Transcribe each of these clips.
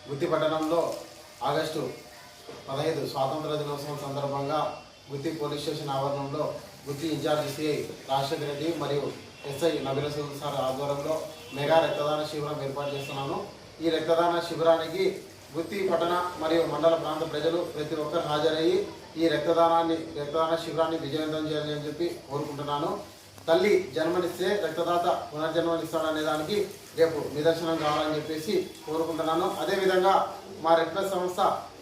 గుత్తి పట్టణంలో ఆగస్టు 15 స్వాతంత్ర దినోత్సవం సందర్భంగా గుత్తి పోలీస్ స్టేషన్ ఆవరణంలో గుత్తి ఇన్ఛార్జ్ సిఐ రాజశేఖర్ రెడ్డి మరియు ఎస్ఐ నబీల్ రసూల్ సార్ ఆధ్వర్యంలో మెగా రక్తదాన శిబిరం ఏర్పాటు చేస్తున్నాను. ఈ రక్తదాన శిబిరానికి గుత్తి పట్టణ మరియు మండల ప్రాంత ప్రజలు ప్రతి ఒక్కరు హాజరయ్యి ఈ రక్తదాన శిబిరాన్ని విజయవంతం చేయాలని చెప్పి కోరుకుంటున్నాను. తల్లి జన్మనిస్తే రక్తదాత పునర్జన్మనిస్తాడనే దానికి రేపు నిదర్శనం కావాలని చెప్పేసి కోరుకుంటున్నాను. అదేవిధంగా మా రెడ్ క్రాస్ సంస్థ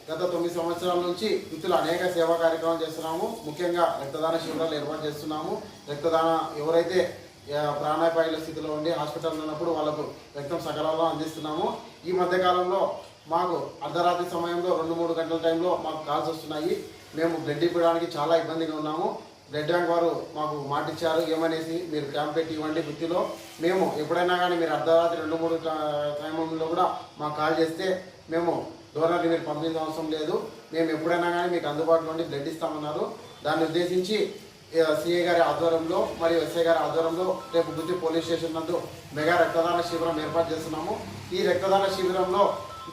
గత 9 సంవత్సరాల నుంచి గుత్తిలో అనేక సేవా కార్యక్రమాలు చేస్తున్నాము. ముఖ్యంగా రక్తదాన శిబిరాలు ఏర్పాటు చేస్తున్నాము. రక్తదాన ఎవరైతే ప్రాణాపాయ స్థితిలో ఉండి హాస్పిటల్లో ఉన్నప్పుడు వాళ్ళకు రక్తం సకాలంలో అందిస్తున్నాము. ఈ మధ్యకాలంలో మాకు అర్ధరాత్రి సమయంలో 2-3 గంటల టైంలో మాకు కాల్స్ వస్తున్నాయి. మేము బ్లడ్ ఇవ్వడానికి చాలా ఇబ్బందిగా ఉన్నాము. బ్లడ్ బ్యాంక్ వారు మాకు మాట ఇచ్చారు, ఏమనేసి మీరు క్యాంప్ పెట్టి ఇవ్వండి గుత్తిలో. మేము ఎప్పుడైనా కానీ మీరు అర్ధరాత్రి 2-3 టైంలో కూడా మాకు కాల్ చేస్తే మేము డోనర్ని మీరు పంపించిన అవసరం లేదు, మేము ఎప్పుడైనా కానీ మీకు అందుబాటులో ఉండి బ్లడ్ ఇస్తామన్నారు. దాన్ని ఉద్దేశించి సిఐ గారి ఆధ్వర్యంలో మరియు ఎస్ఐ గారి ఆధ్వర్యంలో రేపు గుత్తి పోలీస్ స్టేషన్ నందు మెగా రక్తదాన శిబిరం ఏర్పాటు చేస్తున్నాము. ఈ రక్తదాన శిబిరంలో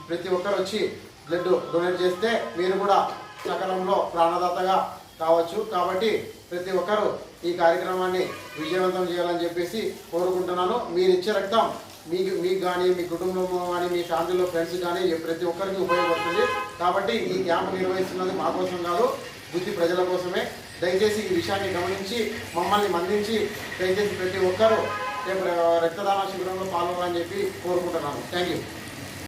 ప్రతి ఒక్కరు వచ్చి బ్లడ్ డొనేట్ చేస్తే మీరు కూడా సకాలంలో ప్రాణదాతగా కావచ్చు. కాబట్టి ప్రతి ఒక్కరూ ఈ కార్యక్రమాన్ని విజయవంతం చేయాలని చెప్పేసి కోరుకుంటున్నాను. మీరు ఇచ్చే రక్తం మీకు కానీ మీ కుటుంబం కానీ మీ ఫ్యామిలీలో ఫ్రెండ్స్ కానీ ప్రతి ఒక్కరికి ఉపయోగపడుతుంది. కాబట్టి ఈ క్యాంప్ నిర్వహిస్తున్నది మా కోసం కాదు, గుత్తి ప్రజల కోసమే. దయచేసి ఈ విషయాన్ని గమనించి మమ్మల్ని మందించి దయచేసి ప్రతి ఒక్కరూ రేపు రక్తదాన శిబిరంలో పాల్గొనాలని చెప్పి కోరుకుంటున్నాను. Thank you.